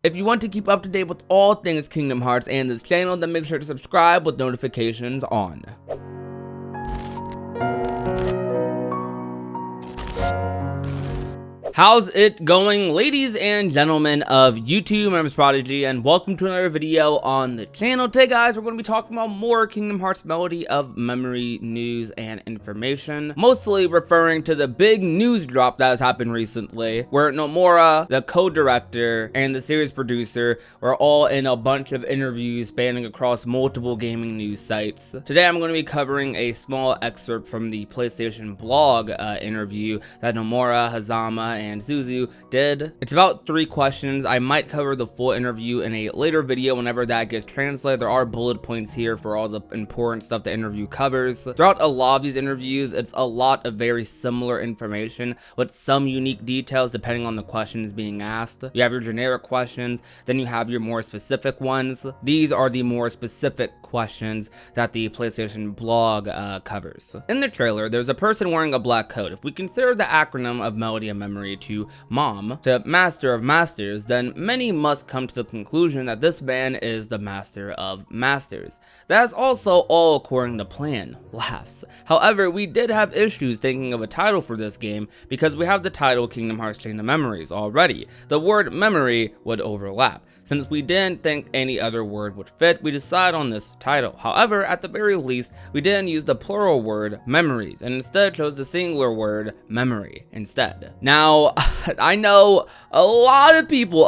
If you want to keep up to date with all things Kingdom Hearts and this channel, then make sure to subscribe with notifications on. How's it going, ladies and gentlemen of YouTube? My name is Prodigy, and welcome to another video on the channel. Today, guys, we're going to be talking about more Kingdom Hearts Melody of Memory news and information, mostly referring to the big news drop that has happened recently, where Nomura, the co-director, and the series producer were all in a bunch of interviews spanning across multiple gaming news sites. Today, I'm going to be covering a small excerpt from the PlayStation blog interview that Nomura, Hazama, and Suzu did. It's about 3 questions. I might cover the full interview in a later video whenever that gets translated. There are bullet points here for all the important stuff the interview covers. Throughout a lot of these interviews, it's a lot of very similar information with some unique details depending on the questions being asked. You have your generic questions, then you have your more specific ones. These are the more specific questions that the PlayStation blog covers. In the trailer, there's a person wearing a black coat. If we consider the acronym of Melody of Memory to MOM, to Master of Masters, then many must come to the conclusion that this man is the Master of Masters. That is also all according to plan. Laughs. However, we did have issues thinking of a title for this game because we have the title Kingdom Hearts Chain of Memories already. The word memory would overlap. Since we didn't think any other word would fit, we decided on this title. However, at the very least, we didn't use the plural word memories and instead chose the singular word memory instead. Now, I know a lot of people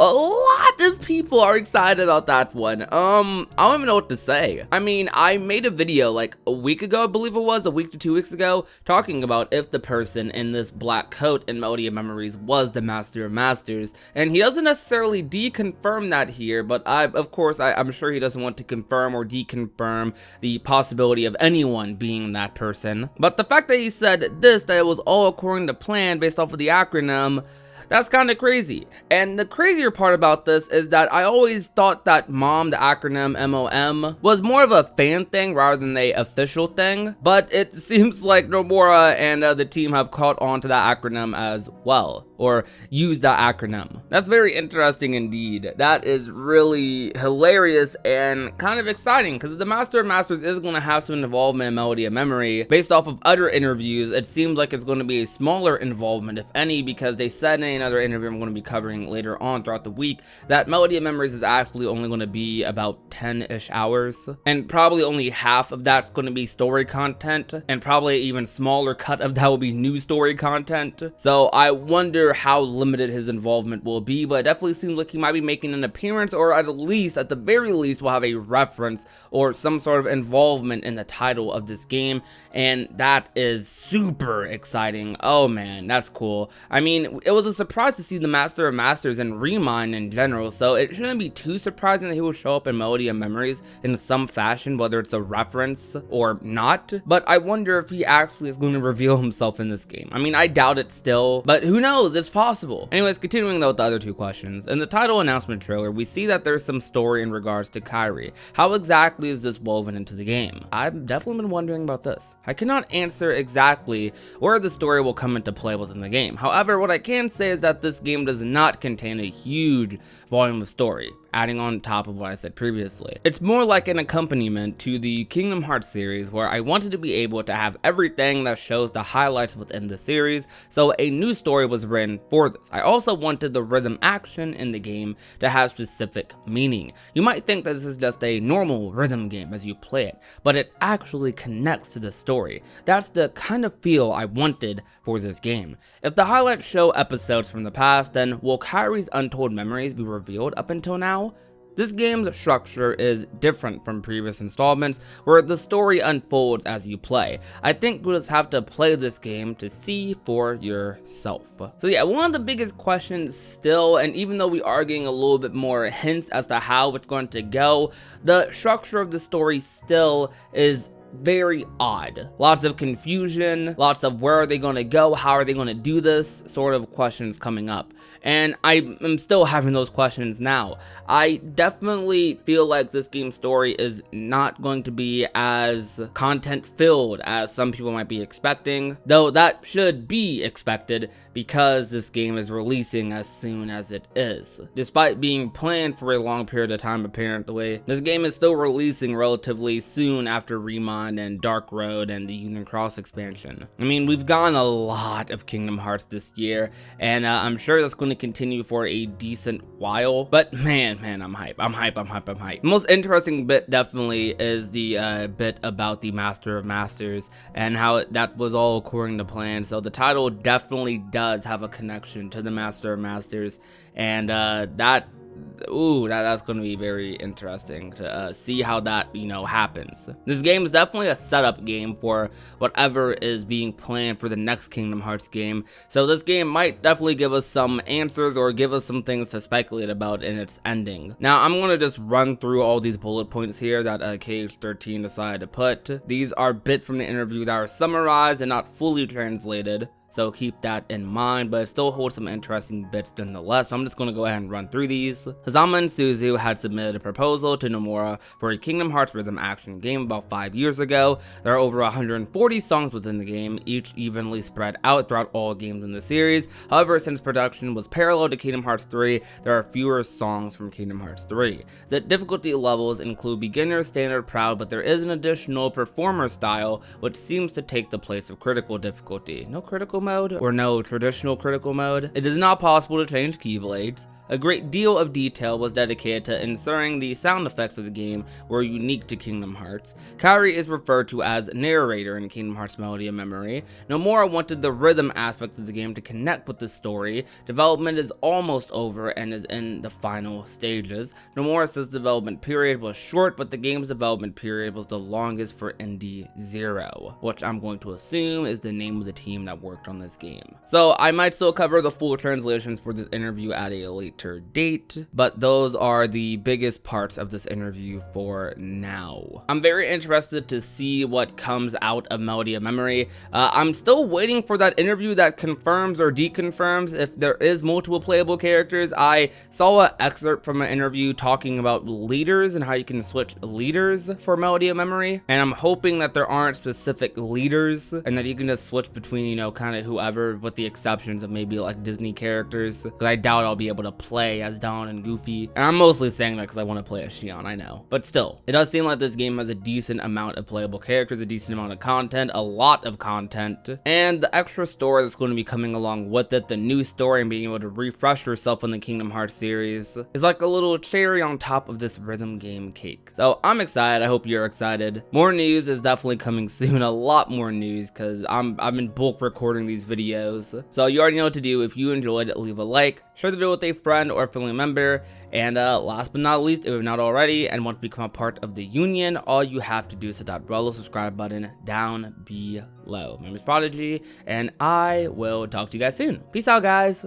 are excited about that one. I don't even know what to say. I mean, I made a video like a week ago, I believe it was, a week to 2 weeks ago, talking about if the person in this black coat in Melody of Memories was the Master of Masters, and he doesn't necessarily deconfirm that here, but I'm sure he doesn't want to confirm or deconfirm the possibility of anyone being that person. But the fact that he said this, that it was all according to plan based off of the acronym, that's kind of crazy. And the crazier part about this is that I always thought that MOM, the acronym MOM, was more of a fan thing rather than a official thing. But it seems like Nomura and the team have caught on to that acronym as well, or used that acronym. That's very interesting indeed. That is really hilarious and kind of exciting because the Master of Masters is going to have some involvement in Melody of Memory. Based off of other interviews, it seems like it's going to be a smaller involvement, if any, because they said in another interview I'm going to be covering later on throughout the week that Melody of Memories is actually only going to be about 10-ish hours, and probably only half of that's going to be story content, and probably an even smaller cut of that will be new story content. So I wonder how limited his involvement will be, but it definitely seems like he might be making an appearance, or at the very least will have a reference or some sort of involvement in the title of this game, and that is super exciting. Oh man, that's cool. I mean, it was a surprise to see the Master of Masters and Remind in general, so it shouldn't be too surprising that he will show up in Melody of Memories in some fashion, whether it's a reference or not. But I wonder if he actually is going to reveal himself in this game. I mean, I doubt it still, but who knows, it's possible. Anyways, continuing though with the other 2 questions. In the title announcement trailer, we see that there's some story in regards to Kairi. How exactly is this woven into the game? I've definitely been wondering about this. I cannot answer exactly where the story will come into play within the game. However, what I can say is that this game does not contain a huge volume of story, adding on top of what I said previously. It's more like an accompaniment to the Kingdom Hearts series, where I wanted to be able to have everything that shows the highlights within the series, so a new story was written for this. I also wanted the rhythm action in the game to have specific meaning. You might think that this is just a normal rhythm game as you play it, but it actually connects to the story. That's the kind of feel I wanted for this game. If the highlights show episodes from the past, then will Kairi's untold memories be revealed up until now? This game's structure is different from previous installments, where the story unfolds as you play. I think you'll just have to play this game to see for yourself. So yeah, one of the biggest questions still, and even though we are getting a little bit more hints as to how it's going to go, the structure of the story still is very odd. Lots of confusion, lots of where are they going to go, how are they going to do this sort of questions coming up. And I am still having those questions now. I definitely feel like this game's story is not going to be as content filled as some people might be expecting, though that should be expected because this game is releasing as soon as it is. Despite being planned for a long period of time, apparently, this game is still releasing relatively soon after Remon and Dark Road and the Union Cross expansion. I mean, we've gotten a lot of Kingdom Hearts this year, and I'm sure that's going to continue for a decent while, but man, I'm hype. I'm hype. The most interesting bit definitely is the bit about the Master of Masters and how that was all according to plan. So the title definitely does have a connection to the Master of Masters, and that's going to be very interesting to see how that, happens. This game is definitely a setup game for whatever is being planned for the next Kingdom Hearts game. So this game might definitely give us some answers or give us some things to speculate about in its ending. Now, I'm going to just run through all these bullet points here that KH13 decided to put. These are bits from the interview that are summarized and not fully translated, so keep that in mind, but it still holds some interesting bits nonetheless. So I'm just going to go ahead and run through these. Hazama and Suzu had submitted a proposal to Nomura for a Kingdom Hearts rhythm action game about 5 years ago. There are over 140 songs within the game, each evenly spread out throughout all games in the series. However, since production was parallel to Kingdom Hearts 3, there are fewer songs from Kingdom Hearts 3. The difficulty levels include beginner, standard, proud, but there is an additional performer style which seems to take the place of critical difficulty. No critical mode or no traditional critical mode. It is not possible to change keyblades. A great deal of detail was dedicated to ensuring the sound effects of the game were unique to Kingdom Hearts. Kairi is referred to as narrator in Kingdom Hearts Melody of Memory. Nomura wanted the rhythm aspect of the game to connect with the story. Development is almost over and is in the final stages. Nomura says the development period was short, but the game's development period was the longest for Indie Zero, which I'm going to assume is the name of the team that worked on this game. So I might still cover the full translations for this interview at a later date, but those are the biggest parts of this interview for now. I'm very interested to see what comes out of Melody of Memory. I'm still waiting for that interview that confirms or deconfirms if there is multiple playable characters. I saw an excerpt from an interview talking about leaders and how you can switch leaders for Melody of Memory, and I'm hoping that there aren't specific leaders and that you can just switch between, kind of whoever, with the exceptions of maybe like Disney characters, because I doubt I'll be able to play as Donald and Goofy. And I'm mostly saying that because I want to play as Xion, I know. But still, it does seem like this game has a decent amount of playable characters, a decent amount of content, a lot of content, and the extra story that's going to be coming along with it, the new story and being able to refresh yourself in the Kingdom Hearts series, is like a little cherry on top of this rhythm game cake. So I'm excited. I hope you're excited. More news is definitely coming soon. A lot more news because I've been bulk recording these videos. So you already know what to do. If you enjoyed it, leave a like, share the video with a friend or a family member, and last but not least, if you're not already and want to become a part of the Union, all you have to do is hit that yellow subscribe button down below. My name is Prodigy, and I will talk to you guys soon. Peace out, guys.